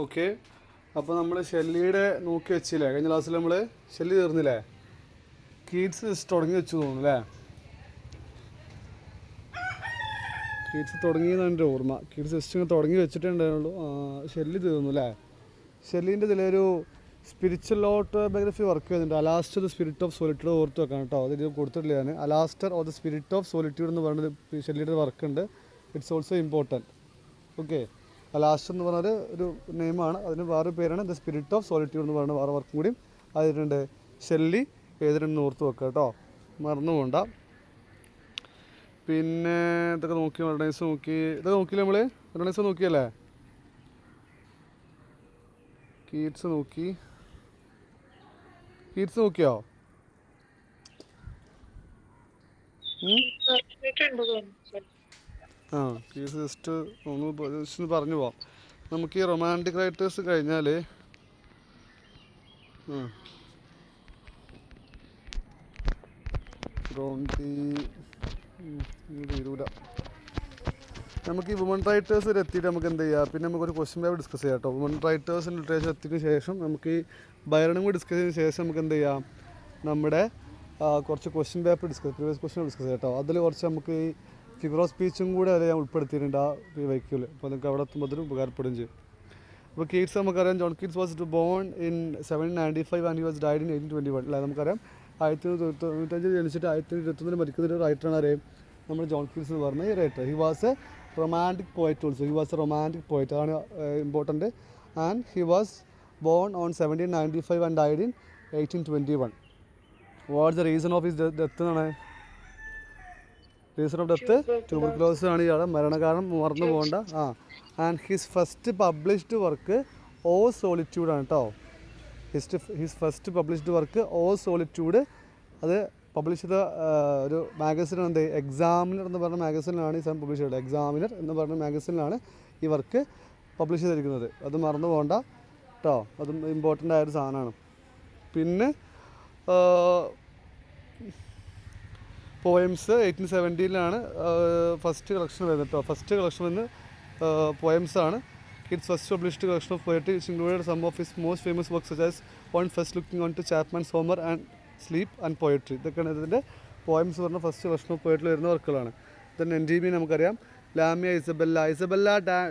Okay. അപ്പോൾ നമ്മൾ ഷെല്ലിയുടെ നോക്കി വെച്ചില്ലേ, കഴിഞ്ഞ ക്ലാസ്സിൽ നമ്മൾ ഷെല്ലി തീർന്നില്ലേ, കീറ്റ്സ് തുടങ്ങി വെച്ചു തോന്നുന്നു അല്ലേ. കീറ്റ്സ് തുടങ്ങിയെന്നാണ് എൻ്റെ ഓർമ്മ. കീറ്റ്സ് ജസ്റ്റ് ഇങ്ങനെ തുടങ്ങി വെച്ചിട്ടുണ്ടായിരുന്നുള്ളൂ. ഷെല്ലി തീർന്നു അല്ലേ. ഷെല്ലിൻ്റെ ഇതിലൊരു സ്പിരിച്വൽ ഓട്ടോബയോഗ്രഫി വർക്ക് ചെയ്യുന്നുണ്ട്, Alastor the spirit of solitude. ഓർത്ത് വെക്കണം കേട്ടോ, അതിൽ കൊടുത്തിട്ടില്ല ഞാൻ. Alastor or the spirit of solitude എന്ന് പറയുന്നത് ഷെല്ലിയുടെ വർക്കുണ്ട്. It's also important. Okay. Alastor എന്ന് പറഞ്ഞൊരു ഒരു നെയിമാണ്, അതിന് വേറെ പേരാണ് ദ സ്പിരിറ്റ് ഓഫ് സോളിറ്റ്യൂഡ് എന്ന് പറയുന്ന വേറെ വർക്കും കൂടിയും അതിട്ടുണ്ട്. ഷെല്ലി ഏതിനും ഓർത്ത് വെക്കുക കേട്ടോ, മറന്നു പോകണ്ട. പിന്നെ ഇതൊക്കെ നോക്കി, മെർഡൈസ് നോക്കി, ഇതൊക്കെ നോക്കിയില്ലേ നമ്മൾ? മെർഡൈസ് നോക്കിയല്ലേ, കീറ്റ്സ് നോക്കി, കീറ്റ്സ് നോക്കിയോ? കീറ്റ്സ് ജസ്റ്റ് ഒന്ന് പറഞ്ഞു പോവാം. നമുക്ക് ഈ റൊമാൻറ്റിക് റൈറ്റേഴ്സ് കഴിഞ്ഞാൽ തീരൂല. നമുക്ക് ഈ വുമൺ റൈറ്റേഴ്സ് വരെ എത്തിയിട്ട് നമുക്ക് എന്ത് ചെയ്യാം, പിന്നെ നമുക്കൊരു ക്വസ്റ്റ്യൻ പേപ്പർ ഡിസ്കസ് ചെയ്യാം കേട്ടോ. വുമൺ റൈറ്റേഴ്സിൻ്റെ ലിറ്ററേച്ചർ എത്തിയതിന് ശേഷം നമുക്ക് ഈ ബൈറണും കൂടി ഡിസ്കസ് ചെയ്തതിന് ശേഷം നമുക്ക് എന്ത് ചെയ്യാം, നമ്മുടെ കുറച്ച് question paper previous question discuss ചെയ്യാം കേട്ടോ. അതിൽ കുറച്ച് നമുക്ക് ഈ ഫിഗർ ഓഫ് സ്പീച്ചും കൂടെ അതിൽ ഞാൻ ഉൾപ്പെടുത്തിയിട്ടുണ്ട് ആ വൈക്യൂല്. അപ്പോൾ നിങ്ങൾക്ക് അവിടെ എത്തുമ്പോൾ ഉപകാരപ്പെടുകയും ചെയ്യും. അപ്പോൾ കീറ്റ്സ് നമുക്കറിയാം, John Keats was born in 1795 and he was died in 1821 അല്ല. നമുക്കറിയാം 1895 ജനിച്ചിട്ട് 1821 മരിക്കുന്ന ഒരു റൈറ്ററാണ് അറിയാം നമ്മൾ ജോൺ കീറ്റ്സ് എന്ന് പറഞ്ഞ ഈ writer. He was a romantic poet also. He was a romantic poet, അതാണ് important. And he was born on 1795 and died in 1821. What's the reason of his death എന്നാണ്? റീസൺ ഓഫ് ഡെത്ത് ട്യൂബർക്ലോസിസ് ആണ് ഇയാളെ മരണകാരണം, മറന്നു പോകണ്ട. And his first published work O solitude ആണ് കേട്ടോ. His first published work O solitude, അത് publish ചെയ്ത ഒരു മാഗസിനാണ്. എന്ത്, എക്സാമിനർ എന്ന് പറഞ്ഞ മാഗസിനിലാണ് ഈ സമയം പബ്ലിഷ് ചെയ്തത്. എക്സാമിനർ എന്ന് പറഞ്ഞ മാഗസിനിലാണ് ഈ വർക്ക് പബ്ലിഷ് ചെയ്തിരിക്കുന്നത്. അത് മറന്നു പോകണ്ട കേട്ടോ, അതും ഇമ്പോർട്ടൻ്റ് ആയൊരു സാധനമാണ്. പിന്നെ പോയംസ് 1870 ഫസ്റ്റ് കളക്ഷൻ വരുന്നത് കേട്ടോ. ഫസ്റ്റ് കളക്ഷൻ വന്ന് പോയംസാണ്. It's first published collection of poetry which included some of his most famous work such as on first looking on to Chapman's Homer and sleep and poetry. ഇതൊക്കെയാണ് ഇതിൻ്റെ poems പറഞ്ഞ first collection of poetry വരുന്ന വർക്കുകളാണ്. Then എൻഡിമി നമുക്കറിയാം, Lamia, Isabella dame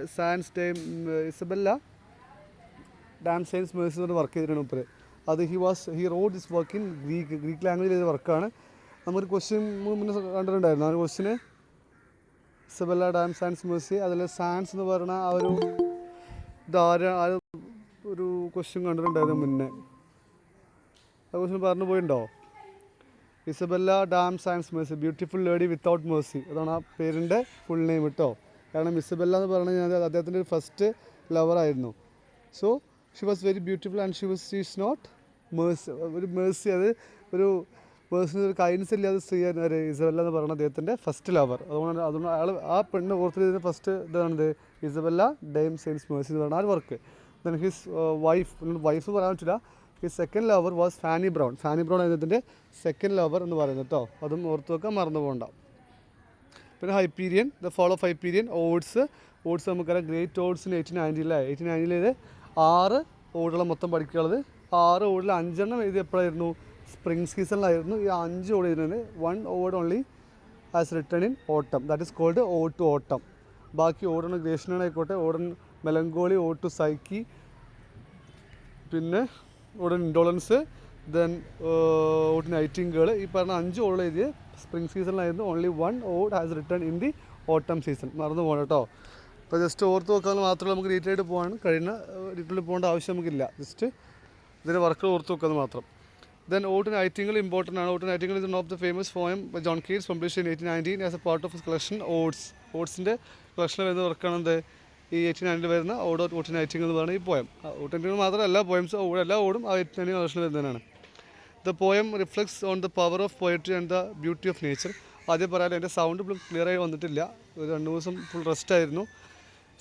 സൈൻസ് mercy എന്ന് പറഞ്ഞ work ചെയ്തിട്ടാണ് മുപ്പര്. അത് he wrote this work in Greek language ചെയ്ത വർക്കാണ്. നമുക്കൊരു ക്വസ്റ്റ്യൻ മുന്നേ കണ്ടിട്ടുണ്ടായിരുന്നു. ആ ക്വസ്റ്റ്യന് ഇസബെല്ല ഡാം സാൻസ് മേഴ്സി, അതിൽ സാൻസ് എന്ന് പറയുന്ന ആ ഒരു ഒരു ക്വസ്റ്റ്യൻ കണ്ടിട്ടുണ്ടായിരുന്നു മുന്നേ. ആ ക്വസ്റ്റ്യൻ പറഞ്ഞു പോയിട്ടുണ്ടോ? ഇസബെല്ല ഡാം സാൻസ് mercy, beautiful lady without mercy, അതാണ് ആ പേരിൻ്റെ ഫുൾ നെയിം കേട്ടോ. കാരണം ഇസബെല്ല എന്ന് പറഞ്ഞു കഴിഞ്ഞാൽ അദ്ദേഹത്തിൻ്റെ ഒരു ഫസ്റ്റ് ലവറായിരുന്നു. So she was very beautiful and she is not mercy. ഒരു മേഴ്സി, അത് ഒരു പേഴ്സണൽ ഒരു കൈൻഡ്നസ് ഇല്ലാതെ സ്ത്രീയാണ് ഇസബെല്ല എന്ന് പറയുന്നത് അദ്ദേഹത്തിൻ്റെ ഫസ്റ്റ് ലവർ. അതുകൊണ്ട് അയാൾ ആ പെണ്ണ് ഓർത്ത് ഫസ്റ്റ് ഇതാണിത്, ഇസബെല്ല ഡെയിം സെയിൻസ് മേഴ്സി എന്ന് പറയുന്ന ആ ഒരു വർക്ക്. ദെൻ ഹിസ് വൈഫ് പറയാൻ പറ്റില്ല. His second lover was Fanny Brown അദ്ദേഹത്തിൻ്റെ സെക്കൻഡ് ലവർ എന്ന് പറയുന്നത് കേട്ടോ. അതും ഓർത്ത് വെക്കാൻ മറന്നു പോകണ്ട. പിന്നെ Hyperion, the fall of Hyperion, odes നമുക്കറിയാം. ഗ്രേറ്റ് ഓട്സിന് 1890 ഇത് 6 ഓടുകളെ മൊത്തം പഠിക്കാനുള്ളത്. 6 ഓടിൽ 5 എഴുതി എപ്പോഴായിരുന്നു? സ്പ്രിംഗ് സീസണിലായിരുന്നു. ഈ 5 ഓട് എഴുതുന്നത് 1 ode only as written in autumn, that is called ode to autumn. ബാക്കി ഓടൺ ഗ്രേഷനാണ് ആയിക്കോട്ടെ, ode on melancholy, ode to Psyche, പിന്നെ ode on indolence, then ode nightingale. ഈ പറഞ്ഞ 5 ഓടുകൾ എഴുതിയ സ്പ്രിംഗ് സീസണിലായിരുന്നു. Only 1 ode has written in the autumn season. മറന്നു പോകണം കേട്ടോ. അപ്പോൾ ജസ്റ്റ് ഓർത്ത് വെക്കാൻ മാത്രമേ നമുക്ക് ഡീറ്റെയിൽ ആയിട്ട് പോകാൻ കഴിയുന്ന, ഡീറ്റെയിൽ പോകേണ്ട ആവശ്യം നമുക്കില്ല. ജസ്റ്റ് ഇതിൻ്റെ വർക്ക് ഓർത്ത് വെക്കുന്നത് മാത്രം. Then Ode to Nightingale important ആണ്. Ode to Nightingale is one of the famous poem by John Keats published in 1819 as a part of his collection ഓട്സിൻ്റെ കളക്ഷനിൽ വരുന്ന വർക്കാണ് എന്ത്, ഈ 1890 വരുന്ന Ode to Nightingale എന്ന് പറയുന്ന ഈ പോയം. Ode to Nightingale മാത്രമല്ല, എല്ലാ പോയംസും എല്ലാ ഓടും ആ 1890 കളക്ഷനിൽ വരുന്നതാണ്. The poem reflects on the power of poetry and the beauty of nature. ആദ്യം പറയാൻ എൻ്റെ സൗണ്ട് ഇപ്പോൾ ക്ലിയറായി വന്നിട്ടില്ല, ഒരു 2 ദിവസം ഫുൾ റെസ്റ്റ് ആയിരുന്നു.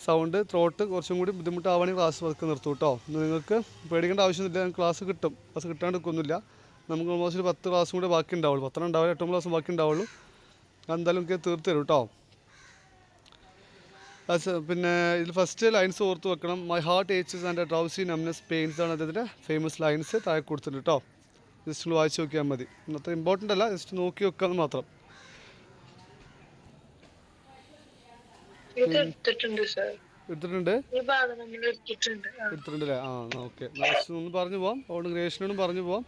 സൗണ്ട് ത്രോട്ട് കുറച്ചും കൂടി ബുദ്ധിമുട്ടാവുകയാണെങ്കിൽ ക്ലാസ് വർക്ക് നിർത്തും കേട്ടോ. നിങ്ങൾക്ക് പേടിക്കേണ്ട ആവശ്യമൊന്നുമില്ല, ക്ലാസ് കിട്ടും. ക്ലാസ് കിട്ടാണ്ടിരിക്കൊന്നുമില്ല. നമുക്ക് ഓൾമോസ്റ്റ് 10 ക്ലാസ്സും കൂടെ ബാക്കി ഉണ്ടാവുള്ളൂ. 10 ഉണ്ടാവില്ല, 8 ക്ലാസ്സും ബാക്കി ഉണ്ടാവുള്ളൂ. എന്തായാലും എനിക്ക് തീർത്ത് തരും കേട്ടോ. പിന്നെ ഇതിൽ ഫസ്റ്റ് ലൈൻസ് ഓർത്ത് വെക്കണം. My heart aches and drowsy numbness pains ആണ് അതിൻ്റെ ഫേമസ് ലൈൻസ് താഴെ കൊടുത്തിട്ടുണ്ട് കേട്ടോ. ജസ്റ്റ് വായിച്ച് നോക്കിയാൽ മതി. അത്ര ഇമ്പോർട്ടൻ്റ് അല്ല, ജസ്റ്റ് നോക്കി വെക്കാമെന്ന് മാത്രം. എടുത്തിട്ടുണ്ട് എടുത്തിട്ടുണ്ടല്ലേ? ആ ഓക്കെ. ഒന്ന് പറഞ്ഞു പോവാം. അതുകൊണ്ട് ഗ്രേഷനോടും പറഞ്ഞു പോവാം.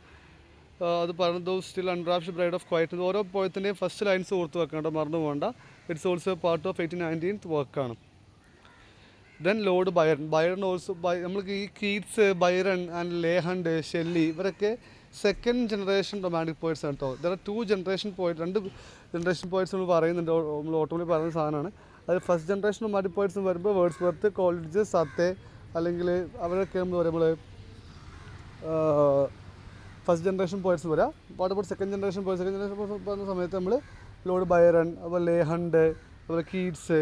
അത് പറഞ്ഞു those still unwrapped bride of quiet. ഓരോ പോയത്തിൻ്റെയും ഫസ്റ്റ് ലൈൻസ് ഓർത്ത് വെക്കേണ്ട, മറന്നു പോകണ്ട. ഇറ്റ്സ് ഓൾസോ പാർട്ട് ഓഫ് 1819 വർക്കാണ്. Then Lord Byron. Byron also നമ്മൾക്ക് ഈ കീറ്റ്സ്, ബൈറൺ ആൻഡ് ലേഹണ്ട്, ഷെല്ലി ഇവരൊക്കെ സെക്കൻഡ് ജനറേഷൻ റൊമാൻറ്റിക് പോയിറ്റ്സ് ആണ് കേട്ടോ. ദർ ആർ 2 ജനറേഷൻ പോയിറ്റ്, 2 ജനറേഷൻ പോയിറ്റ്സ് നമ്മൾ പറയുന്നുണ്ട്, നമ്മൾ ഓട്ടോമിൽ പറയുന്ന സാധനമാണ്. അത് ഫസ്റ്റ് ജനറേഷൻ റൊമാൻറ്റിക് പോയിറ്റ്സ് വരുമ്പോൾ വേർഡ്സ്വർത്ത്, കോൾറിഡ്ജ്, സത്തെ അല്ലെങ്കിൽ അവരൊക്കെ നമ്മൾ പറയുമ്പോൾ ഫസ്റ്റ് ജനറേഷൻ പോയിറ്റ്സ് വരാം. What about second generation poets? Second generation poets പറയുന്ന സമയത്ത് നമ്മൾ ലോർഡ് ബൈറൺ, അതുപോലെ ലേഹണ്ട്, അതുപോലെ കീറ്റ്സ്,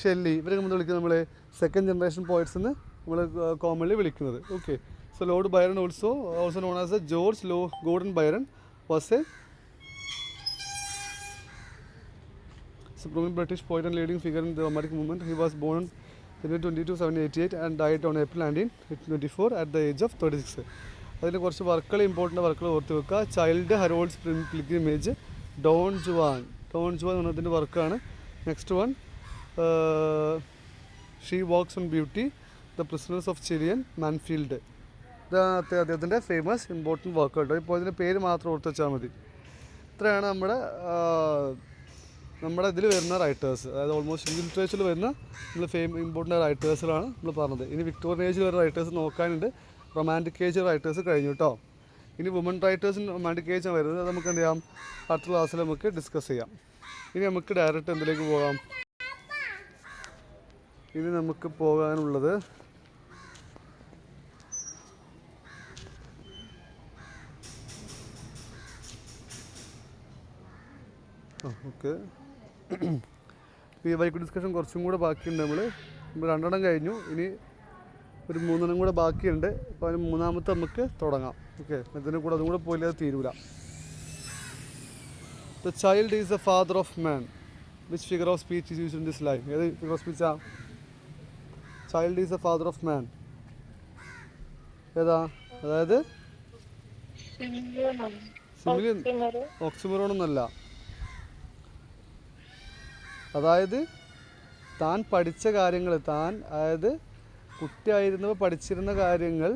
ഷെല്ലി ഇവരൊക്കെ നമ്മൾ വിളിക്കുന്നത് നമ്മൾ സെക്കൻഡ് ജനറേഷൻ പോയിറ്റ്സ് എന്ന് നമ്മൾ കോമൺലി വിളിക്കുന്നത്. Okay. So Lord Byron also known as A George Gordon Byron was A prominent British poet and leading figure in the romantic movement. He was born January 22, 1788 and died on April 19, 1824 at the age of 36. അതിന് കുറച്ച് വർക്കുകൾ, important വർക്കുകൾ ഓർത്ത് വെക്കുക. Childe Harold's Pilgrimage, Don Juan എന്നതിൻ്റെ വർക്കാണ്. Next one she walks in beauty, the prisoners of Chillon, Manfred. ഇതാണ് അദ്ദേഹത്തിൻ്റെ ഫേമസ് ഇമ്പോർട്ടൻറ്റ് വർക്ക് കേട്ടോ. ഇപ്പോൾ ഇതിൻ്റെ പേര് മാത്രം ഓർത്ത് വെച്ചാൽ മതി. ഇത്രയാണ് നമ്മുടെ ഇതിൽ വരുന്ന റൈറ്റേഴ്സ്. അതായത് ഓൾമോസ്റ്റ് ഇന്ത്യൻ ലിറ്ററേച്ചറിൽ വരുന്ന നമ്മൾ ഇമ്പോർട്ടൻ്റ് റൈറ്റേഴ്സിലാണ് നമ്മൾ പറഞ്ഞത്. ഇനി വിക്ടോറിയൻ ഏജിൽ വരുന്ന റൈറ്റേഴ്സ് നോക്കാനുണ്ട്. റൊമാൻറ്റിക് ഏജ് റൈറ്റേഴ്സ് കഴിഞ്ഞു കേട്ടോ. ഇനി വുമൺ റൈറ്റേഴ്സിന് റൊമാൻറ്റിക് ഏജാണ് വരുന്നത്. അത് നമുക്ക് എന്ത് ചെയ്യാം, അടുത്ത ക്ലാസ്സിൽ നമുക്ക് ഡിസ്കസ് ചെയ്യാം. ഇനി നമുക്ക് ഡയറക്റ്റ് എന്തിലേക്ക് പോകാം? ഇനി നമുക്ക് പോകാനുള്ളത് ഓക്കെ, ഈ ബൈക്ക് ഡിസ്കഷൻ കുറച്ചും കൂടെ ബാക്കിയുണ്ട്. നമ്മൾ 2 കഴിഞ്ഞു, ഇനി ഒരു 3 കൂടെ ബാക്കിയുണ്ട്. അപ്പോൾ അതിന് 3ാമത്തെ നമുക്ക് തുടങ്ങാം. ഓക്കെ, ഇതിന് കൂടെ അതും കൂടെ പോയില്ല, അത് തീരൂല. The child is the father of man. Which figure of speech is used in this line? ഏത് ഫിഗർ ഓഫ് സ്പീച്ചാ? Child is the father of man ഏതാ? അതായത് ഓക്സിമറോണൊന്നല്ല. അതായത് താൻ പഠിച്ച കാര്യങ്ങൾ, അതായത് കുട്ടിയായിരുന്നപ്പോൾ പഠിച്ചിരുന്ന കാര്യങ്ങൾ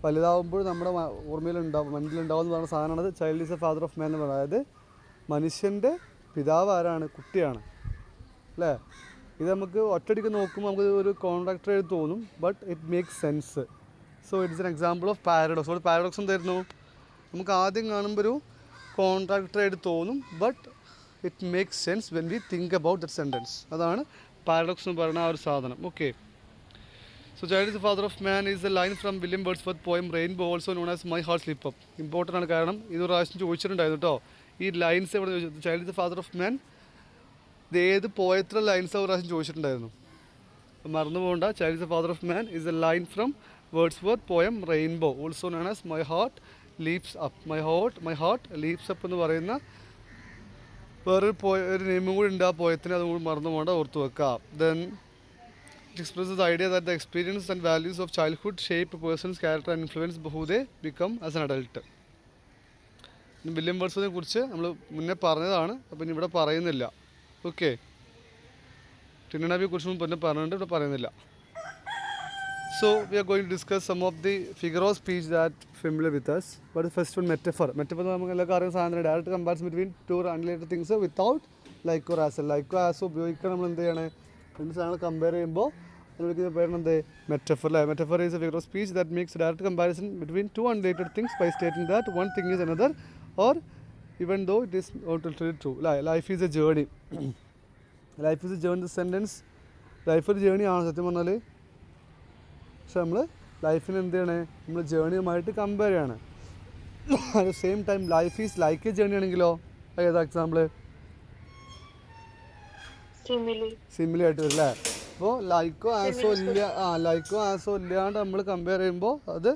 വലുതാവുമ്പോൾ നമ്മുടെ ഓർമ്മയിലുണ്ടാവും, മനസ്സിലുണ്ടാവും എന്ന് പറയുന്ന സാധനമാണത് child is a father of man എന്ന് പറയുന്നത്. അതായത് മനുഷ്യൻ്റെ പിതാവ് ആരാണ്? കുട്ടിയാണ് അല്ലേ? ഇത് നമുക്ക് ഒറ്റയടിക്ക് നോക്കുമ്പോൾ നമുക്ക് ഒരു കോൺട്രാക്ടറായിട്ട് തോന്നും, but it makes sense. So it's an example of paradox. ഒരു പാരഡോക്സ് എന്തായിരുന്നു? നമുക്ക് ആദ്യം കാണുമ്പോൾ ഒരു കോൺട്രാക്ടറായിട്ട് തോന്നും, but it makes sense when we think about that sentence. അതാണ് പാരഡോക്സ് എന്ന് പറയുന്ന ആ ഒരു സാധനം. Okay. So child is the father of man is A line from William Wordsworth poem rainbow, also known as my heart slip up. Important ആണ്, കാരണം ഇത് പ്രാവശ്യം ചോദിച്ചിട്ടുണ്ടായിരുന്നു കേട്ടോ. ഈ ലൈൻസ് എവിടെ ചോദിച്ചു? Child is the father of മാൻ, ഇത് ഏത് പോയത്ര ലൈൻസ് ഒരു പ്രാവശ്യം ചോദിച്ചിട്ടുണ്ടായിരുന്നു. മറന്നു പോകണ്ട. Child is the father of man is A line from Wordsworth poem rainbow, also known as my heart leaps up. My heart leaps up എന്ന് പറയുന്ന വേറൊരു ഒരു നെയിമും കൂടി ഉണ്ട് ആ പോയത്തിന്, അതും കൂടി മറന്നു പോകേണ്ട, ഓർത്ത് വെക്കാം. Then it expresses the idea that the experience and values of childhood shape person's character and influence who they become as an adult. William വേർഡ്സ്വർത്തിനെ കുറിച്ച് നമ്മൾ മുന്നേ പറഞ്ഞതാണ്, അപ്പം ഇനി ഇവിടെ പറയുന്നില്ല. ഓക്കെ. ടിന്നനബിയെ കുറിച്ച് മുന്നേ പറഞ്ഞിട്ടുണ്ട്, ഇവിടെ പറയുന്നില്ല. So we are going to discuss some of the figure of speech that familiar with us. But first one, metaphor. Metaphor നമുക്ക് എല്ലാവർക്കും അറിയുന്ന സാധനം, direct comparison between 2 unrelated things without ലൈക്കോ ആസോ. ലൈക്കോ ആസോ ഉപയോഗിക്കാൻ നമ്മൾ എന്ത് ചെയ്യണേ? 2 സാധനങ്ങൾ കമ്പയർ ചെയ്യുമ്പോൾ വിളിക്കുന്ന പേരാണ് എന്ത്? മെറ്റഫർ. അല്ലേ? Metaphor is a figure of speech that makes direct comparison between 2 unrelated things by stating that one thing is another or even though it is not literally true. Life is a journey. Life is a journey. The sentence life ഒരു journey ആണ് സത്യം പറഞ്ഞാൽ. പക്ഷെ നമ്മൾ ലൈഫിന് എന്ത് ചെയ്യണേ? നമ്മൾ ജേണിയുമായിട്ട് കമ്പയർ ചെയ്യണം. At the same time life is like A journey ആണെങ്കിലോ ഏതാ എക്സാമ്പിൾ? സിമിലി ആയിട്ട് വരും അല്ലേ? അപ്പോൾ ലൈക്കോ ആസോ ഇല്ലാണ്ട് നമ്മൾ കമ്പയർ ചെയ്യുമ്പോൾ അത്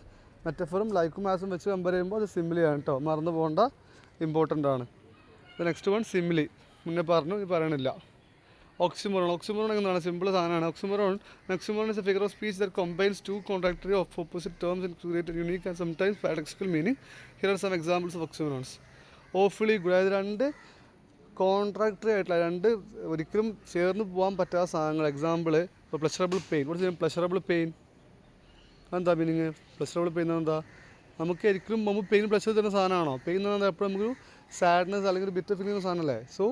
മെറ്റഫറും ലൈക്കും ആസും വെച്ച് കമ്പയർ ചെയ്യുമ്പോൾ അത് സിമിലിയാണ് കേട്ടോ. മറന്നു പോകേണ്ട, ഇമ്പോർട്ടൻ്റ് ആണ്. Next one simile. മുന്നേ പറഞ്ഞു, ഇത് പറയണില്ല. ഓക്സിമോറോൺ എന്താണ്? സിമ്പിൾ സാധനമാണ്. Oxymoron is a figure of speech that combines two contradictory of opposite terms and create a unique and sometimes paradoxical meaning. Here are some examples of oxymorons. Awfully good, അതായത് രണ്ട് കോൺട്രാക്ടറി ആയിട്ടുള്ള, രണ്ട് ഒരിക്കലും ചേർന്ന് പോകാൻ പറ്റാത്ത സാധനങ്ങൾ. എക്സാമ്പിൾ ഇപ്പോൾ പ്ലഷറബിൾ പെയിൻ. പ്ലഷറബിൾ പെയിൻ എന്താ മീനിങ്? പ്ലഷറബിൾ പെയിൻ എന്താ? നമുക്ക് ഒരിക്കലും പെയിൻ പ്ലഷർ തരുന്ന സാധനമാണോ? പെയിൻ എന്ന് പറഞ്ഞാൽ എപ്പോഴും നമുക്കൊരു സാഡ്നെസ് അല്ലെങ്കിൽ ഒരു ബിറ്റർ ഫീലിംഗ് സാധനമല്ലേ? So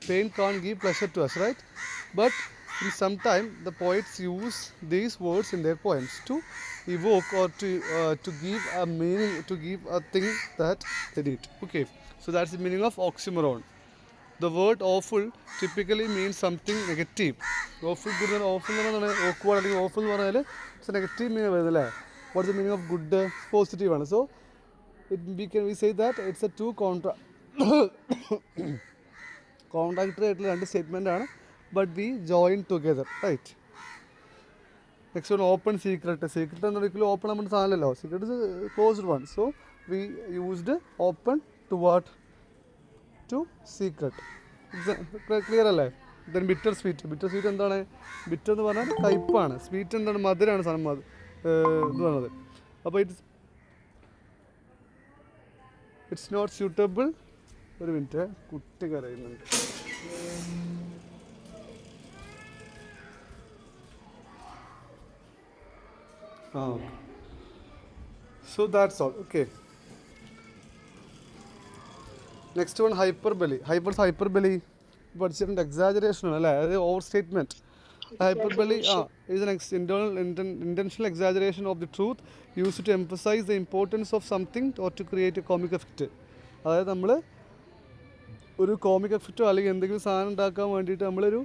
pain can't give pleasure to us, right? But in some time the poets use these words in their poems to evoke or to give a meaning, to give a thing that they did. Okay, so that's the meaning of oxymoron. The word awful typically means something negative. Awful good and awful എന്ന് പറഞ്ഞാൽ awkward അല്ലെങ്കിൽ awful എന്ന് പറഞ്ഞാൽ it's negative meaning വരുന്നത് അല്ലേ? What is the meaning of good? Positive ആണ്. So we say that it's a two contradictory ആയിട്ടുള്ള രണ്ട് സ്റ്റേറ്റ്മെൻ്റ് ആണ്, but we join together, right? Next one open secret. Secret എന്ന് ഒരിക്കലും ഓപ്പൺ നമ്മുടെ സാധനമല്ലോ. Secret is closed one. So we used open to what? To secret. Clear അല്ലേ? Then bitter sweet. Bitter sweet എന്താണ്? Bitter എന്ന് പറഞ്ഞാൽ കയ്പ്പാണ്. Sweet എന്താണ്? മധുരമാണ് സാധനം. ഇത് പറഞ്ഞത്. അപ്പോൾ ഇറ്റ്സ് നോട്ട് സ്യൂട്ടബിൾ. ഒരു മിനിറ്റ്, കുട്ടി കരയുന്നുണ്ട്. So that's all. Okay, next one hyperbole. Hyperbole പഠിച്ചിട്ടുണ്ട്. എക്സാജറേഷൻ ആണ് അല്ലേ? അതായത് over statement. Hyperbole is an intentional exaggeration of the truth used to emphasize the importance of something or to create a comic effect. അതായത് നമ്മൾ ഒരു comic എഫക്റ്റോ അല്ലെങ്കിൽ എന്തെങ്കിലും സാധനം ഉണ്ടാക്കാൻ വേണ്ടിയിട്ട് നമ്മളൊരു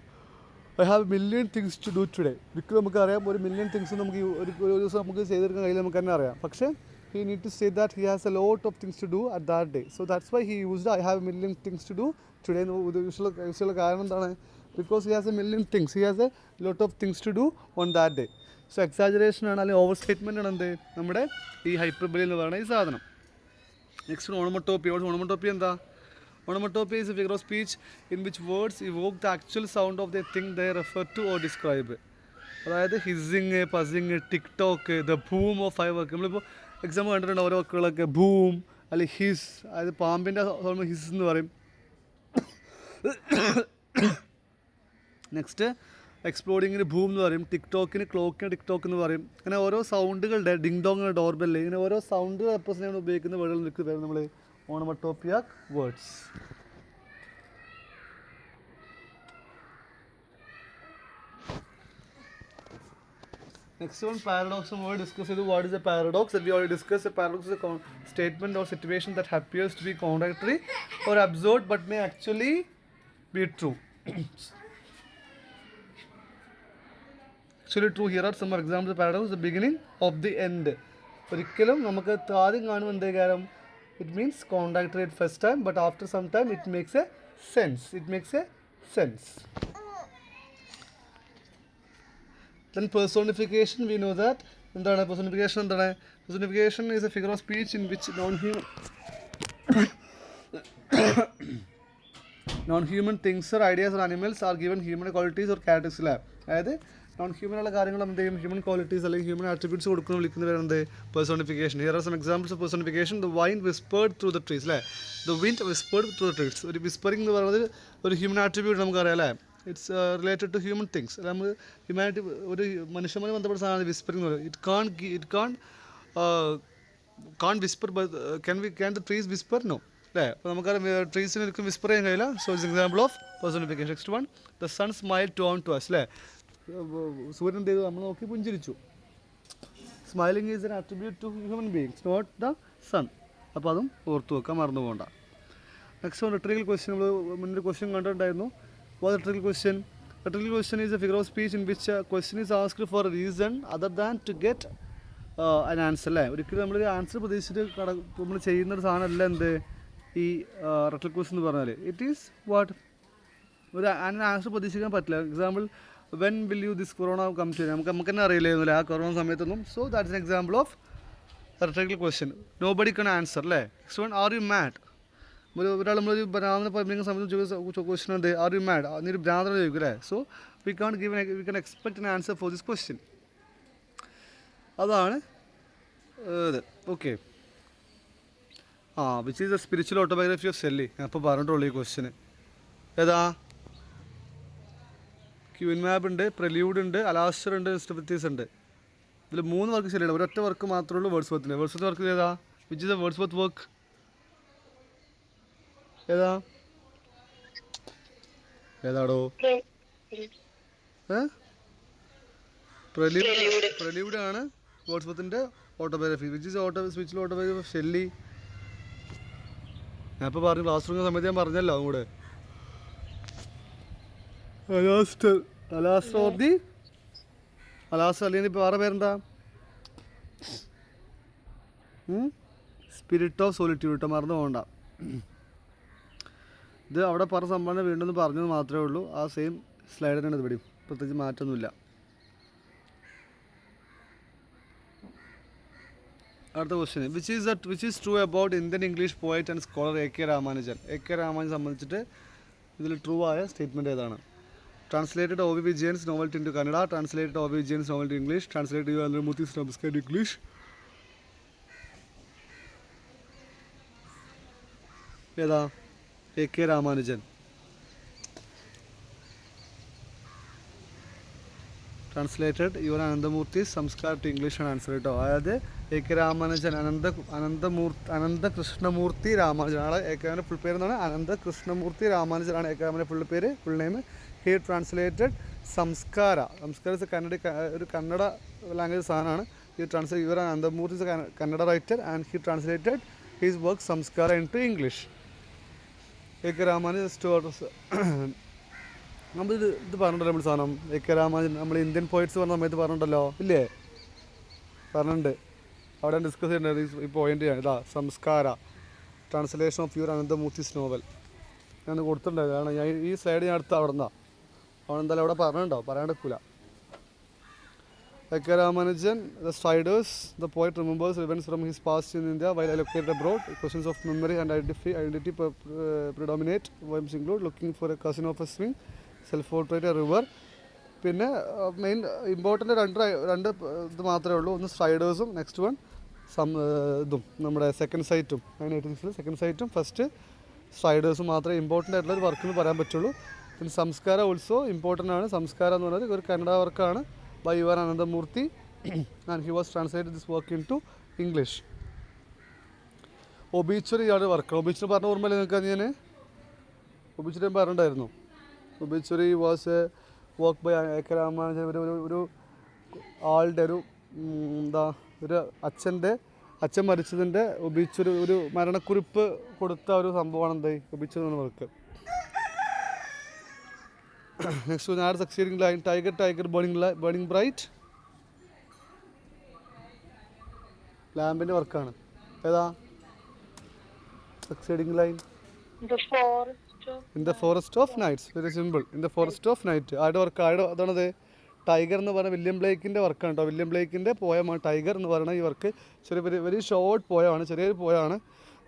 I have million things to do today. ഒരിക്കലും നമുക്കറിയാം ഒരു മില്യൺ തിങ്സ് നമുക്ക് ഒരു ദിവസം നമുക്ക് ചെയ്തെടുക്കാൻ കഴിയില്ല, നമുക്ക് തന്നെ അറിയാം. പക്ഷേ he need to say that he has a lot of things to do at that day. So that's why he used I have a million things to do today. Usual കാരണം എന്താണ്? because he has a million things. He has a lot of things to do on that day. So exaggeration ആണ് അല്ലെങ്കിൽ over statement ആണ് എന്ത്? നമ്മുടെ ഈ hyperbole എന്ന് പറയുന്ന ഈ സാധനം. നെക്സ്റ്റ് ഓണമോട്ടോപ്പി. ഓണമോട്ടോപ്പി എന്താ? Onomatopoeia is a figure of speech in which words evoke the actual sound of the thing they refer to or describe. അതായത് hissing, buzzing, tick tock, the boom of fire. നമ്മളിപ്പോൾ example കണ്ടിട്ടുണ്ട് ഓരോ വാക്കുകളൊക്കെ. Boom അല്ലെങ്കിൽ his, അതായത് പാമ്പിൻ്റെ sound his എന്ന് പറയും. നെക്സ്റ്റ് എക്സ്പ്ലോഡിങ്ങിന് ബൂം എന്ന് പറയും. ടിക് ടോക്കിന് ടിക് ടോക്ക് എന്ന് പറയും. അങ്ങനെ ഓരോ സൗണ്ടുകളുടെ ഡിങ് ഡോങ്, ഡോർബെല്ല്, ഇങ്ങനെ ഓരോ സൗണ്ടുകൾ റെപ്രസെൻ്റ് ചെയ്യാൻ ഉപയോഗിക്കുന്ന വേർഡുകൾ നിൽക്കുന്ന പേര് നമ്മൾ onomatopoeic words. Next one, paradox. We discuss what is a paradox. We already discussed a paradox is a statement or situation that appears to be contradictory or absurd but may actually be true. Actually true. Here are some examples of paradox. The beginning of the end. ഒരിക്കലും നമുക്ക് ആദ്യം കാണുമ്പോൾ എന്തേ കാര്യം? It means contradictory at first time, but after some time it makes a sense. Then personification, we know that. എന്താണ് personification? എന്താണ്? Personification is a figure of speech in which non-human things or ideas or animals are given human qualities or characteristics. അതായത് non human ഉള്ള കാര്യങ്ങൾ എന്ത് ചെയ്യും? Human qualities അല്ലെങ്കിൽ human attributes കൊടുക്കുന്ന വിളിക്കുന്നവരെന്ത്? Personification. Here are some examples of personification. The wind whispered through the trees അല്ലേ? The wind whispered through the trees. ഒരു വിസ്പറിംഗ് എന്ന് പറയുന്നത് ഒരു ഹ്യൂമൻ ആട്രിബ്യൂട്ട് നമുക്കറിയാം അല്ലേ? It's related to human things. അല്ല, നമ്മൾ ഹ്യൂമാനിറ്റി ഒരു മനുഷ്യന്മാരെ ബന്ധപ്പെട്ട സാധനമാണ് വിസ്പറിംഗ് എന്ന് പറയുന്നത്. It can whisper. Can the trees whisper? No. അല്ലേ? അപ്പോൾ നമുക്കറിയാം ട്രീസിന് ഒരിക്കലും വിസ്പർ ചെയ്യാൻ കഴിയില്ല. So it's example of personification. Next one, the sun smile to us അല്ലേ? സൂര്യൻ എന്ത് ചെയ്തു? നമ്മൾ നോക്കി പുഞ്ചിരിച്ചു. Smiling is an attribute to human beings, not the sun. അപ്പോൾ അതും ഓർത്തു വെക്കാൻ മറന്നു പോകണ്ട. Next rhetorical question. നമ്മൾ മുന്നൊരു ക്വസ്റ്റ്യൻ കണ്ടിട്ടുണ്ടായിരുന്നു. What rhetorical question? Rhetorical question is a figure of speech in which question is asked four A reason other than two get an answer അല്ലേ? ഒരിക്കലും നമ്മളൊരു ആൻസർ പ്രതീക്ഷിച്ചിട്ട് നമ്മൾ ചെയ്യുന്നൊരു സാധനമല്ല എന്ത് ഈ റിട്ടറിക്കൽ ക്വസ്റ്റ്യൻ എന്ന് പറഞ്ഞാൽ. It is what? ഒരു ആൻസർ പ്രതീക്ഷിക്കാൻ പറ്റില്ല. Example, when will you this corona come to? നമുക്ക് തന്നെ അറിയില്ലായിരുന്നില്ല ആ കൊറോണ സമയത്തൊന്നും. So that's an example of rhetorical question. Nobody can answer അല്ലേ? Next one, are you mad? ഒരാൾ നമ്മളൊരു രാമനെ പഠിപ്പിക്കുന്ന സമയത്ത് ക്വസ്റ്റൻ ഉണ്ട്, ആർ യു മാഡ്, നീ ഒരു ഭ്രാന്തനെ ചോദിക്കും അല്ലേ. So we can expect an answer for this question. അതാണ് ഇത്. Okay. Which is the spiritual autobiography of Shelley. ഞാൻ അപ്പോൾ പറഞ്ഞിട്ടുള്ളൂ ഈ ക്വസ്റ്റ്യന്. ഏതാ? ക്യൂൻ മാബ് ഉണ്ട്, പ്രെല്യൂഡ് ഉണ്ട്, അലാസ്റ്റർ ഉണ്ട്, മിസ്റ്റർ ഉണ്ട്. ഇതിൽ 3 വർക്ക് ശരിയാണ്. ഒരൊറ്റ വർക്ക് മാത്രമേ ഉള്ളൂ വേർഡ്സ്വർത്തിൻ്റെ. വേർഡ്സ്വർത്ത് വർക്ക് ഏതാ? Which is the Wordsworth work? ഏതാടോ? പ്രെല്യൂഡ് ആണ് വേർഡ്സ്വർത്തിൻ്റെ autobiography. Which is spiritual autobiography of Shelley. ഞാൻ ഇപ്പോൾ പറഞ്ഞു, ക്ലാസ് റൂമിൻ്റെ സമയത്ത് ഞാൻ പറഞ്ഞല്ലോ അങ്ങോട്ട്. അലാസ്റ്റർ അല്ലെങ്കിൽ ഇപ്പോൾ വേറെ പേരെന്താ? സ്പിരിറ്റ് ഓഫ് സോളിറ്റ്യൂഡ് കേട്ടോ, മറന്നു പോകണ്ട. ഇത് അവിടെ പറഞ്ഞ സംഭവം വീണ്ടും ഒന്ന് പറഞ്ഞത് മാത്രമേ ഉള്ളൂ. ആ സെയിം സ്ലൈഡ് തന്നെയാണ് ഇത്. പ്രത്യേകിച്ച് മാറ്റമൊന്നുമില്ല. അടുത്ത question, which is true about Indian English poet and scholar A K Ramanujan. A K Ramanujan സംബന്ധിച്ചിട്ട് ഇതിൽ ട്രൂ ആയ സ്റ്റേറ്റ്മെൻറ്റ് ഏതാണ്? Translated O V Vijayan's novel to Kannada, translated O V Vijayan's novel to English, translated Ananthamurthy Samskara English. ഏതാ? A K Ramanujan. Translated U R Ananthamurthy Samskara to English ആണ് answer കേട്ടോ. അതായത് A K Ramanujan Ananthakrishnamurthy Ramanujan ആണ്. A K രാമൻ്റെ ഫുൾ പേര് എന്താണ്? അനന്തകൃഷ്ണമൂർത്തി രാമാനുജനാണ് എ കെ രാമൻ്റെ full name. He translated Samskara ഒരു കന്നഡ ലാംഗ്വേജ് സാധനമാണ്. He translate U R Ananthamurthy Kannada writer and he translated his work Samskara into English. A K Ramanujan നമ്മൾ ഇത് പറഞ്ഞിട്ടല്ലോ നമ്മൾ സാധനം. എ കെ രാമാനുജൻ നമ്മൾ ഇന്ത്യൻ പോയിറ്റ്സ് പറഞ്ഞ സമയത്ത് പറഞ്ഞിട്ടുണ്ടല്ലോ, ഇല്ലേ? പറഞ്ഞിട്ടുണ്ട്. അവിടെ ഡിസ്കസ് ചെയ്യേണ്ടത് ഈ പോയിൻ്റ് ഞാൻ ഇതാ, സംസ്കാര ട്രാൻസ്ലേഷൻ ഓഫ് യുവർ അനന്തമൂർത്തിസ് നോവൽ ഞാൻ കൊടുത്തിട്ടുണ്ടായിരുന്നു. കാരണം ഞാൻ ഈ സ്ലൈഡ് ഞാൻ അടുത്ത് അവിടെ നിന്നാണ്. അവിടെ എന്തായാലും അവിടെ പറഞ്ഞിട്ടുണ്ടോ, പറയാണ്ടിരിക്കില്ല. A K Ramanujan, the Striders, the poet remembers events from his past in India while located abroad. Questions of memory and identity predominate. വൈംസ് include looking for a cousin of a swing, self portrait, a river. പിന്നെ main important രണ്ട് ഇത് മാത്രമേ ഉള്ളൂ. ഒന്ന് സ്ട്രൈഡേഴ്സും next one ഇതും നമ്മുടെ second സൈറ്റും. 1986 second സൈറ്റും first സ്ട്രൈഡേഴ്സും മാത്രമേ ഇമ്പോർട്ടൻ്റ് ആയിട്ടുള്ള ഒരു വർക്ക് എന്ന് പറയാൻ പറ്റുള്ളൂ. പിന്നെ സംസ്കാര ഓൾസോ ഇമ്പോർട്ടൻ്റ് ആണ്. സംസ്കാര എന്ന് പറയുന്നത് ഒരു കന്നഡ വർക്കാണ് by U R Ananthamurthy and he was translated this work into English. Obituary ആണ് വർക്ക്. ഒബീച്വറി പറഞ്ഞ ഓർമ്മയില്ല നിങ്ങൾക്ക്? ഞാൻ ഒബീച്വറി പറഞ്ഞിട്ടുണ്ടായിരുന്നു. Obituary was a work by A K Ramanujan. ഒരു ആളുടെ ഒരു അച്ഛൻ മരിച്ചതിൻ്റെ ഒബീച്വറി, ഒരു മരണക്കുറിപ്പ് കൊടുത്ത ഒരു സംഭവമാണ് എന്താ ഒബീച്വറി എന്ന work. Next add succeeding line, tiger burning bright. ലാമ്പിൻ്റെ വർക്കാണ്. ഏതാ succeeding line? In the forest of nights. Very simple. In the forest of night. ആരുടെ വർക്ക്? അതാണത് ടൈഗർ എന്ന് പറയുന്നത് വില്യം ബ്ലേക്കിൻ്റെ വർക്കാണ് കേട്ടോ. വില്യം ബ്ലേക്കിൻ്റെ പോയമാണ് ടൈഗർ എന്ന് പറയുന്ന ഈ വർക്ക്. വെരി ഷോർട്ട് പോയമാണ്, ചെറിയൊരു പോയാണ്.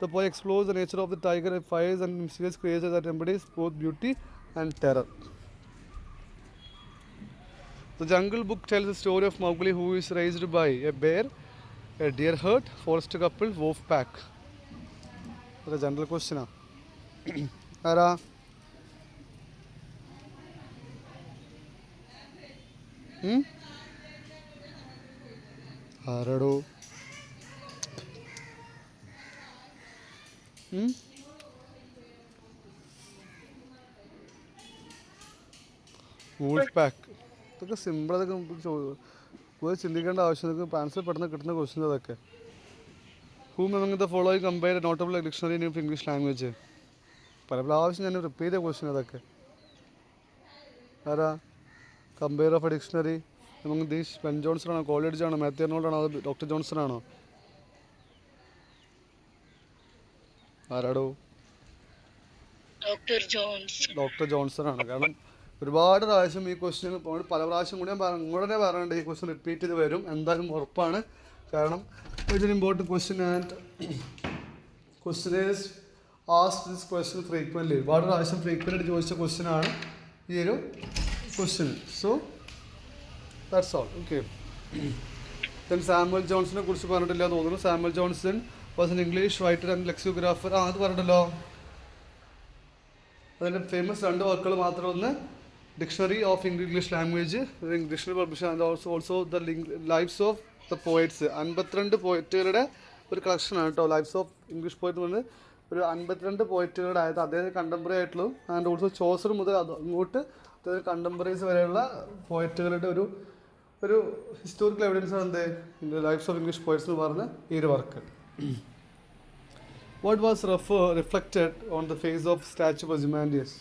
The poem explores the nature of the tiger, fierce and mysterious creatures that embodies both beauty and terror. The Jungle Book tells the story of Mowgli, who is raised by a bear, a deer herd, forest couple, wolf pack. That's a general question. Ara? Arado? Wolf pack. ഇതൊക്കെ simple. അതൊക്കെ പോയി ചിന്തിക്കേണ്ട ആവശ്യം. ഇതൊക്കെ answer പെട്ടെന്ന് കിട്ടുന്ന question അതൊക്കെ. Whom among the following compiler notable dictionary in English language. പല പ്രാവശ്യം ഞാൻ റിപ്പീറ്റ് ചെയ്ത ക്വസ്റ്റ്യൻ അതൊക്കെ. ആരാ compiler of a dictionary among these? Ben Jonson ആണോ, കോളിഡ്ജ് ആണോ, മാത്യു അർണോൾഡ് ആണോ, അത് ഡോക്ടർ ജോൺസൺ ആണോ? ആരാടോ? ഡോക്ടർ ജോൺസൺ ആണ്. കാരണം ഒരുപാട് പ്രാവശ്യം ഈ ക്വസ്റ്റ്യൻ പല പ്രാവശ്യം കൂടി ഞാൻ ഇങ്ങോട്ടേ പറയാനുണ്ട്. ഈ ക്വസ്റ്റ്യൻ റിപ്പീറ്റ് ചെയ്ത് വരും എന്തായാലും ഉറപ്പാണ്. കാരണം it's an important question and question is ask this question frequently. ഒരുപാട് പ്രാവശ്യം ഫ്രീക്വൻ്റ് ആയിട്ട് ചോദിച്ച ക്വസ്റ്റ്യൻ ആണ് ഈ ഒരു question. So that's all. Okay. Then Samuel ജോൺസനെ കുറിച്ച് പറഞ്ഞിട്ടില്ല എന്ന് തോന്നുന്നു. Samuel Johnson was an English writer and lexicographer. അത് പറഞ്ഞിട്ടല്ലോ. അതിൻ്റെ ഫേമസ് 2 വർക്കുകൾ മാത്രം. ഒന്ന് dictionary of English language, dictionary publish, and also the lives of the poets. 52 പോയറ്റുകളുടെ ഒരു കളക്ഷനാണ് കേട്ടോ. ലൈഫ്സ് ഓഫ് ഇംഗ്ലീഷ് പോയറ്റ് എന്ന് പറഞ്ഞ് ഒരു 52 പോയറ്റുകളുടെ ആയത് അദ്ദേഹം കണ്ടംപററി ആയിട്ടുള്ളൂ. ആൻഡ് ഓൾസോ ചോസർ മുതൽ അങ്ങോട്ട് കണ്ടംപററീസ് വരെയുള്ള പോയറ്റുകളുടെ ഒരു ഹിസ്റ്റോറിക്കൽ എവിഡൻസ് ആണ് എന്ത് ലൈഫ്സ് ഓഫ് ഇംഗ്ലീഷ് പോയറ്റ്സ് എന്ന് പറഞ്ഞ ഈ ഒരു work. What was reflected on the face of statue of Ozymandias?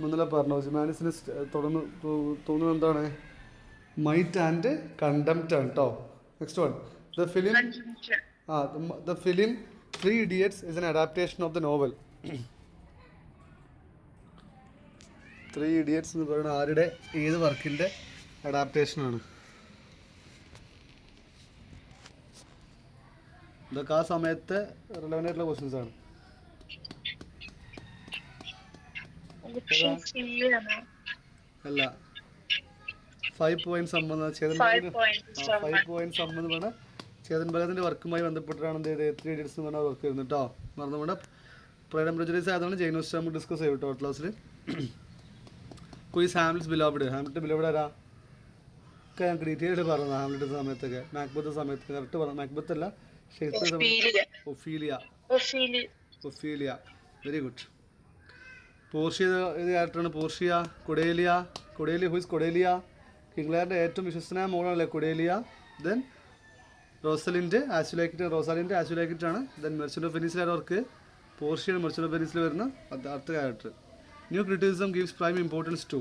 മുന്നേ പറഞ്ഞു ഒസിമാൻഡിസിന് തുടർന്ന് തോന്നുന്നത് എന്താണ്? മൈറ്റ് ആൻഡ് കണ്ടംപ്റ്റ് ആണ് കേട്ടോ. Next one, the film 3 Idiots is an adaptation of the novel. 3 Idiots എന്ന് പറയുന്ന ആരുടെ ഏത് വർക്കിൻ്റെ അഡാപ്റ്റേഷനാണ്? ഇതൊക്കെ ആ സമയത്ത് റിലവൻ്റ് ആയിട്ടുള്ള ക്വസ്റ്റ്യൻസ് ആണ്. അല്ല, 5 പോയിന്റ് സംബന്ധം ചേതൻ പറഞ്ഞ ചേതൻ ഭഗത്തിന്റെ വർക്കുമായി ബന്ധപ്പെട്ടിട്ടാണ് എന്ത് ചെയ്തത് 3 Idiots എന്ന് പറഞ്ഞ വർക്ക് വരുന്നത് കേട്ടോ. നമ്മുടെ പ്രൈഡ് ആൻഡ് പ്രെജുഡീസ് ആയതാണ് ജെയിനോസ് നമുക്ക് ഡിസ്കസ് ചെയ്യും കേട്ടോ ക്ലാസ്സിൽ. Quiz Hamlet's beloved. Hamlet beloved ആരാ ഒക്കെ ഞങ്ങൾക്ക് ഡീറ്റെയിൽ ആയിട്ട് പറഞ്ഞു. ഹാംലെറ്റ് സമയത്തൊക്കെ മാക്ബത്ത് സമയത്ത് കറക്റ്റ് പറഞ്ഞു. മാക്ബത്ത് അല്ല, ഒഫീലിയ. Very good. പോർഷ്യ ഏത് ക്യാരക്ടറാണ്? പോർഷ്യ. കൊഡേലിയ whose Cordelia? കിംഗ്ലയറിൻ്റെ ഏറ്റവും വിശ്വസനായ മോളാണല്ലേ കൊഡേലിയ. ദെൻ റോസലിൻ്റെ ആസ്യുലൈക്കിറ്റാണ്. ദെൻ മെർച്ചൻ്റ് ഓഫ് വെനീസിൽ അവർക്ക് പോർഷ്യയാണ് മെർച്ചൻ്റ് ഓഫ് വെനീസിൽ വരുന്ന അടുത്ത character. New criticism gives prime importance to.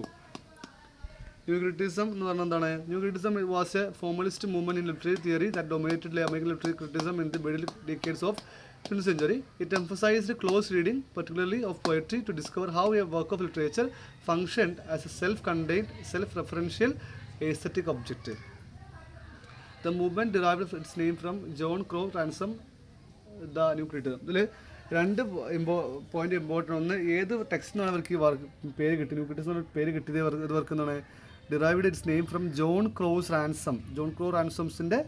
New criticism എന്ന് പറഞ്ഞാൽ എന്താണ്? New criticism was a formalist movement in literary theory that dominated American literary criticism in the middle decades of 20th century. It emphasized close reading, particularly of poetry, to discover how a work of literature functioned as a self-contained, self-referential aesthetic object. The movement derived its name from John Crowe Ransom, the New Criticism. ഇതിൽ 2 point important. ഒന്ന്, ഏത് ടെക്സ്റ്റിനാണ് അവർക്ക് ഈ work പേര് കിട്ടി? New criticism പേര് കിട്ടിയത് ഇത് വർക്ക് എന്താണ്? Derived its name from John Crowe Ransom. John Crowe റാൻസംസിൻ്റെ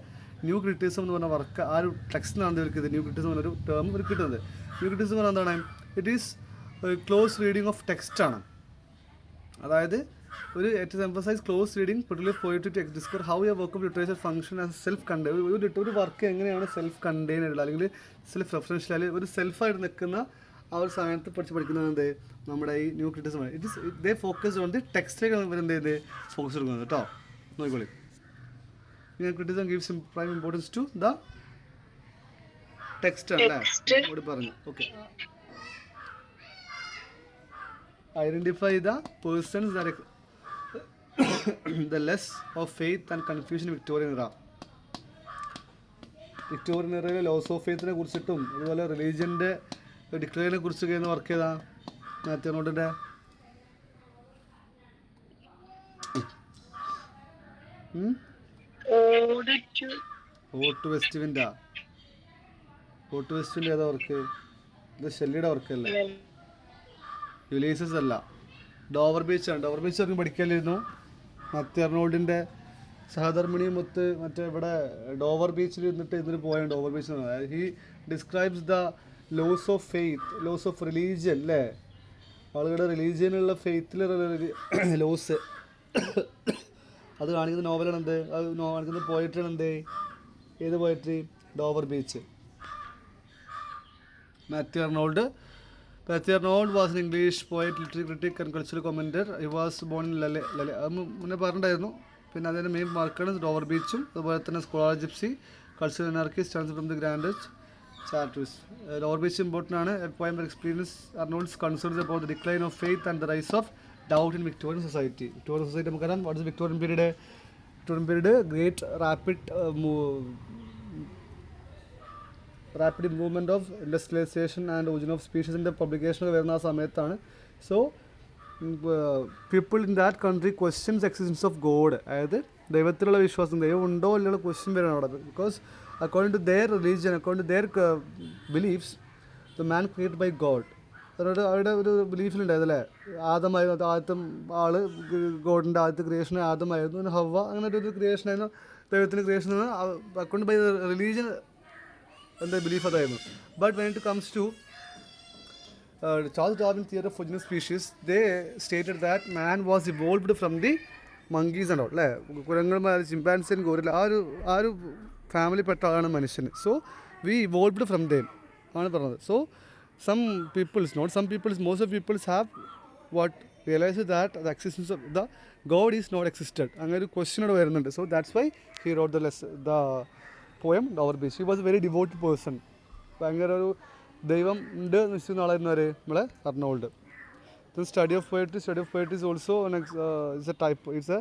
ന്യൂ ക്രിറ്റിസിസം എന്ന് പറഞ്ഞ വർക്ക് ആ ഒരു ടെക്സ്റ്റിനാണ് ഇവർക്ക് ന്യൂ ക്രിറ്റിസിസം എന്നൊരു ടേം ഇവർക്ക് കിട്ടുന്നത്. ന്യൂ ക്രിറ്റിസിസം എന്ന് പറഞ്ഞാൽ എന്താണ്? It is close reading of ടെക്സ്റ്റാണ്. അതായത് it is emphasize close reading particular poetry to discover how a work of literature function as self contain. ഒരു വർക്ക് എങ്ങനെയാണ് സെൽഫ് കണ്ടെയ്ൻ ആയിട്ടുള്ള അല്ലെങ്കിൽ സെൽഫ് റെഫറൻഷ്യൽ അല്ലെങ്കിൽ ഒരു സെൽഫായിട്ട് നിൽക്കുന്ന ആ ഒരു സമയത്ത് പഠിക്കുന്നത് എന്ത് നമ്മുടെ ഈ new criticism. It is they focus on the ടെക്സ്റ്റിലേക്ക് ഇവരെന്ത് ചെയ്ത് ഫോക്കസ് എടുക്കുന്നത് കേട്ടോ. നോക്കിക്കോളി. Criticism gives prime importance to the text അല്ലേ ഇവിടെ പറഞ്ഞു. Okay. Identify the persons that the less of faith and confusion in Victorian era. Victorian era loss of ഫെയ്ത്തിനെ കുറിച്ചിട്ടും അതുപോലെ റിലീജിയൻ്റെ ഡിക്ലെയറിനെ കുറിച്ചൊക്കെ എന്ന് വർക്ക് ചെയ്താ മാത്യു നോട്ടിൻ്റെ ഓട്ട് വെസ്റ്റിൻ്റെ ഏതാ വർക്ക്? ഇത് ഷെല്ലിയുടെ വർക്കല്ലേ? യുലീസസ് അല്ല, ഡോവർ ബീച്ചാണ്. ഡോവർ ബീച്ച് അവർക്ക് പഠിക്കലായിരുന്നു. മാത്യു അർണോൾഡിൻ്റെ സഹധർമ്മിണിയും മൊത്ത് മറ്റേ ഇവിടെ ഡോവർ ബീച്ചിൽ ഇരുന്നിട്ട് ഇതിന് പോയാണ്. ഡോവർ ബീച്ച് എന്ന് പറയുന്നത് he describes the loss of faith, loss of religion അല്ലേ? ആളുകളുടെ റിലീജിയനുള്ള ഫെയ്ത്തിലെ ലോസ് അത് കാണിക്കുന്ന നോവലാണ് എന്ത്? അത് കാണിക്കുന്ന പോയട്രിയാണ് എന്ത്? ഏത് poetry? Dover Beach. Matthew Arnold was an English poet, literary critic and cultural commentator. He was born in Laleham. അത് മുന്നേ പറഞ്ഞിട്ടുണ്ടായിരുന്നു. പിന്നെ അതിൻ്റെ മെയിൻ മാർക്കാണ് ഡോവർ ബീച്ചും അതുപോലെ തന്നെ scholar gipsy, cultural anarchist, chance from the grand charters. Dover Beach important ആണ്. Poem experience Arnold's concerns about the decline of faith and the rise of doubt in Victorian society. Victorian society നമുക്കറിയാം. What is Victorian period? Victorian period great rapid improvement of industrialisation and origin of സ്പീഷീസിൻ്റെ പബ്ലിക്കേഷനൊക്കെ വരുന്ന ആ സമയത്താണ്. So people in that country questions existence of God. അതായത് ദൈവത്തിലുള്ള വിശ്വാസം, ദൈവം ഉണ്ടോ ഇല്ലെന്നുള്ള ക്വസ്റ്റ്യൻ വരണം അവിടെ. Because according to their religion, according to their beliefs, the man created by God. അവരുടെ ഒരു ബിലീഫിലുണ്ടായത് അല്ലേ, ആദമായിരുന്നു ആദ്യത്തെ ആൾ, ഗോഡിൻ്റെ ആദ്യത്തെ ക്രിയേഷൻ ആദമായിരുന്നു, ഹവ്വ, അങ്ങനെ ഒരു ക്രിയേഷൻ ആയിരുന്നു, ദൈവത്തിൻ്റെ ക്രിയേഷൻ. അക്കൗണ്ട് ബൈ റിലീജിയൻ എന്താ ബിലീഫ് അതായിരുന്നു. But when it comes to Charles Darwin theory of origin of species, they stated that man was evolved from the monkeys and all, അല്ലേ, കുരങ്ങന്മാർ, ചിമ്പാൻസി, ഗോറില്ല, ആ ഒരു family പെട്ട ആളാണ് മനുഷ്യൻ. So we evolved from them ആണ് പറഞ്ഞത്. So some peoples, not some peoples, most of peoples have what realized that the existence of the God is not existed. അങ്ങനെ ഒരു ക്വസ്റ്റ്യൻ അവിടെ വരുന്നുണ്ട്. So that's why he wrote the poem Dover Beach. He was a very devoted person. ഭയങ്കര ഒരു ദൈവം ഉണ്ട് എന്ന് വിശ്വസിക്കുന്ന ആളായിരുന്നു ആര്, നമ്മളെ Arnold. The study of poetry is also is a type, it's a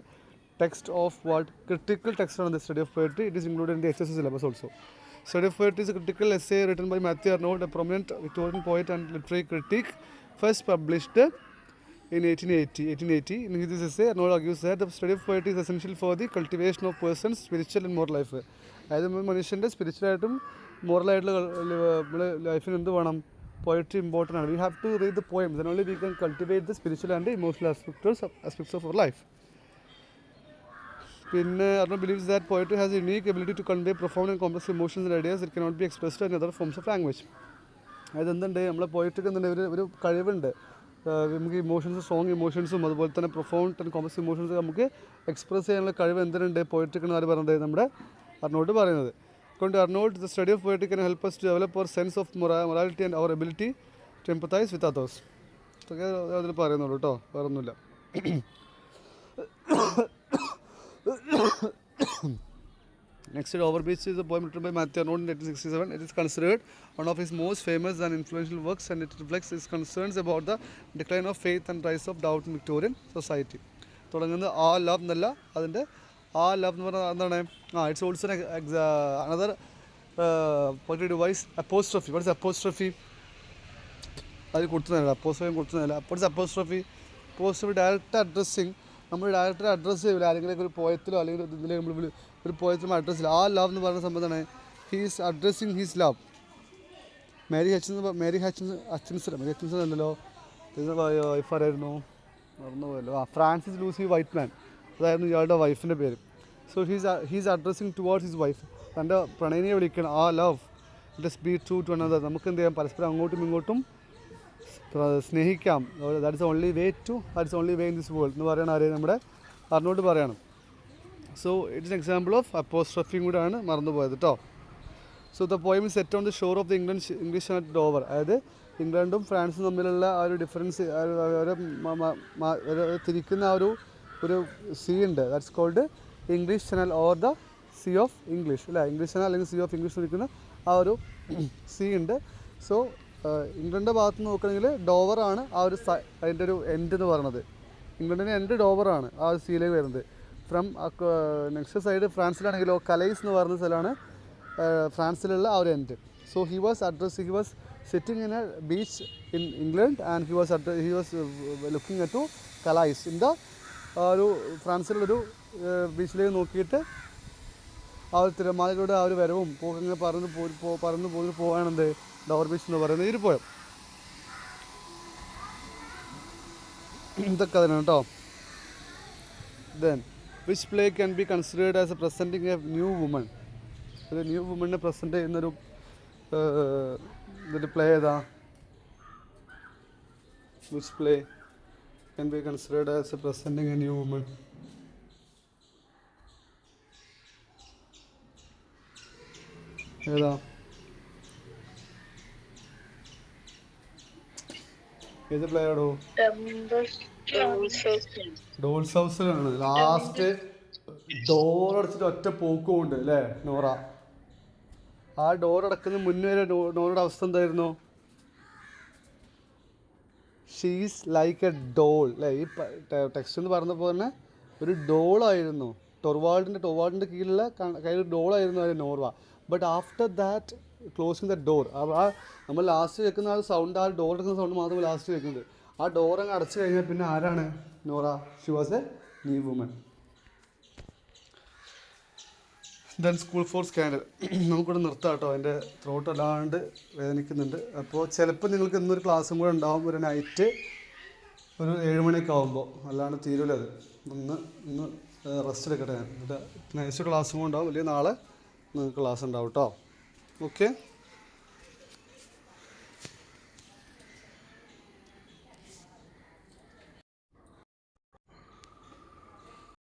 text of what critical text on the study of poetry. It is included in the HSC syllabus also. Study of poetry is a critical essay written by Matthew Arnold, a prominent Victorian poet and literary critic, first published in 1880. In this essay, Arnold argues that the study of poetry is essential for the cultivation of person's spiritual and moral life. അതായത് മനുഷ്യൻ്റെ സ്പിരിച്വലായിട്ടും മോറലായിട്ടുള്ള ലൈഫിന് എന്ത് വേണം, poetry important ആണ്. We have to read the poem, then only we can cultivate the spiritual and emotional aspects of our life. പിന്നെ Arnold believes that poetry has a unique ability to convey profound and complex emotions and ideas that cannot be expressed in other forms of language. അതായത് എന്തുണ്ട്, നമ്മളെ പോയട്രിക്ക് എന്തുണ്ട്, ഒരു കഴിവുണ്ട്, നമുക്ക് emotions, strong ഇമോഷൻസും അതുപോലെ തന്നെ പ്രൊഫൗണ്ട് ആൻഡ് കോംപ്ലക്സ് ഇമോഷൻസ് നമുക്ക് എക്സ്പ്രസ് ചെയ്യാനുള്ള കഴിവ് എന്തിനുണ്ട്, പോയട്രിക്കാണ് ആര് പറഞ്ഞത്, നമ്മുടെ അർണോൾഡ് പറയുന്നത്. According to Arnold, the study of poetry can help us to develop our sense of morality and our ability to empathize with others. ഇതൊക്കെ അതിൽ പറയുന്നുള്ളൂ കേട്ടോ, വേറെ ഒന്നുമില്ല. Next, Dover Beach is a poem written by Matthew Arnold in 1867. It is considered one of his most famous and influential works, and it reflects his concerns about the decline of faith and rise of doubt in Victorian society. തുടങ്ങുന്നത് ആ love എന്നല്ല, അതിൻ്റെ ആ love എന്ന് പറഞ്ഞാൽ എന്താണ്, it's also another poetry device, apostrophe. What's apostrophe? അത് കൊടുത്തുതന്നില്ല, അപ്പോസ്ട്രോഫി കൊടുത്തുതന്നില്ല. What's apostrophe? Apostrophe direct addressing. നമ്മൾ ഡയറക്റ്റ് അഡ്രസ്സ് ചെയ്യില്ല, അല്ലെങ്കിൽ ഒരു പോയത്തിലോ അല്ലെങ്കിൽ ഇതിൽ നമ്മൾ ഒരു പോയത്തിലും അഡ്രസ്സ് ചെയ്യില്ല. ആ ലവ് എന്ന് പറയുന്ന സംഭവമാണ് he's addressing his love. Mary Hutchinson അല്ലല്ലോ, വൈഫാരായിരുന്നു, മറന്നു പോയല്ലോ, ഫ്രാൻസിസ് ലൂസി വൈറ്റ്മാൻ, അതായിരുന്നു ഇയാളുടെ വൈഫിൻ്റെ പേര്. So he's addressing towards his wife. തൻ്റെ പ്രണയിനിയെ വിളിക്കണം, ആ love it is be true to another. നമുക്ക് എന്ത് ചെയ്യാം, പരസ്പരം അങ്ങോട്ടും ഇങ്ങോട്ടും സ്നേഹിക്കാം. That's only way in this world എന്ന് പറയണ ആരെയും നമ്മുടെ അർണോൾഡ് പറയണം. So it's an example of അപ്പോസ്ട്രോഫിയും കൂടെയാണ് മറന്നുപോയത് കേട്ടോ. So the poem is set on the shore of the English at Dover. അതായത് ഇംഗ്ലണ്ടും ഫ്രാൻസും തമ്മിലുള്ള ആ ഒരു ഡിഫറൻസ്, തിരിക്കുന്ന ആ ഒരു സീ ഉണ്ട്, that's called English channel or the sea of English, അല്ലേ, ഇംഗ്ലീഷ് ചാനൽ അല്ലെങ്കിൽ സീ ഓഫ് ഇംഗ്ലീഷ് നിൽക്കുന്ന ആ ഒരു സീ ഉണ്ട്. സോ ഇംഗ്ലണ്ടിൻ്റെ ഭാഗത്ത് നോക്കുകയാണെങ്കിൽ ഡോവറാണ് ആ ഒരു അതിൻ്റെ ഒരു എൻഡ് എന്ന് പറയുന്നത്. ഇംഗ്ലണ്ടിൻ്റെ എൻഡ് ഡോവറാണ് ആ ഒരു സീയിലേക്ക് വരുന്നത്. ഫ്രം നെക്സ്റ്റ് സൈഡ് ഫ്രാൻസിലാണെങ്കിലോ കലൈസ് എന്ന് പറയുന്ന സ്ഥലമാണ് ഫ്രാൻസിലുള്ള ആ ഒരു end. So he was sitting in a beach in England and he was looking at to Calais in the ഒരു ഫ്രാൻസിലുള്ളൊരു ബീച്ചിലേക്ക് നോക്കിയിട്ട് ആ ഒരു തിരമാലകളുടെ ആ ഒരു വരവും പോകങ്ങനെ പറന്ന് പോകാണെന്ത് ഡോവർ ബീച്ച് എന്ന് പറയുന്നത്. ഇതിൽ പോയോ ഇതൊക്കെ അതിനാണ് കേട്ടോ. Then which play can be considered as A presenting A new woman. ഒരു ന്യൂ വുമണിനെ പ്രസൻറ്റ് ചെയ്യുന്നൊരു ഇതിൻ്റെ പ്ലേ ഏതാ? Which play can be considered as A presenting A new woman? ഏതാ? ഏത് പ്ലേ ആടോ? ഡോൾസ് ഹൗസിലാണ്. ലാസ്റ്റ് ഡോർ അടച്ചിട്ട് ഒറ്റ പോക്കും ഉണ്ട് അല്ലേ നോറ. ആ ഡോർ അടക്കുന്ന മുന്നേ വരെ നോറയുടെ അവസ്ഥ എന്തായിരുന്നു? ഷീസ് ലൈക്ക് എ ഡോൾ അല്ലേ. ഈ ടെക്സ്റ്റ് എന്ന് പറഞ്ഞപ്പോൾ തന്നെ ഒരു ഡോളായിരുന്നു. ടൊർവാൾഡിൻ്റെ കീഴിലുള്ള കയ്യിൽ ഡോളായിരുന്നു അതിൽ നോർവ. But after that closing the door, ആ നമ്മൾ ലാസ്റ്റ് കേൾക്കുന്ന ആ സൗണ്ട്, ആ ഡോർ എടുക്കുന്ന സൗണ്ട് മാത്രമേ ലാസ്റ്റ് കേൾക്കുന്നത്. ആ ഡോർ അങ്ങ് അടച്ചു കഴിഞ്ഞാൽ പിന്നെ ആരാണ് Nora? She was A new woman. Then school for scanner. നമുക്കിവിടെ നിർത്താം കേട്ടോ, എൻ്റെ ത്രോട്ട് അല്ലാണ്ട് വേദനിക്കുന്നുണ്ട്. അപ്പോൾ ചിലപ്പോൾ നിങ്ങൾക്ക് ഇന്നൊരു ക്ലാസ്സും കൂടെ ഉണ്ടാവും, ഒരു നൈറ്റ് ഒരു 7 മണിയൊക്കെ ആകുമ്പോൾ. അല്ലാണ്ട് തീരുമല്ലോ അത്. ഇന്ന് റെസ്റ്റ് എടുക്കട്ടെ ഞാൻ. നൈസ് ക്ലാസ്സും കൂടെ ഉണ്ടാവും, അല്ലെങ്കിൽ നാളെ നിങ്ങൾക്ക് ക്ലാസ് ഉണ്ടാവും കേട്ടോ. ഓക്കെ.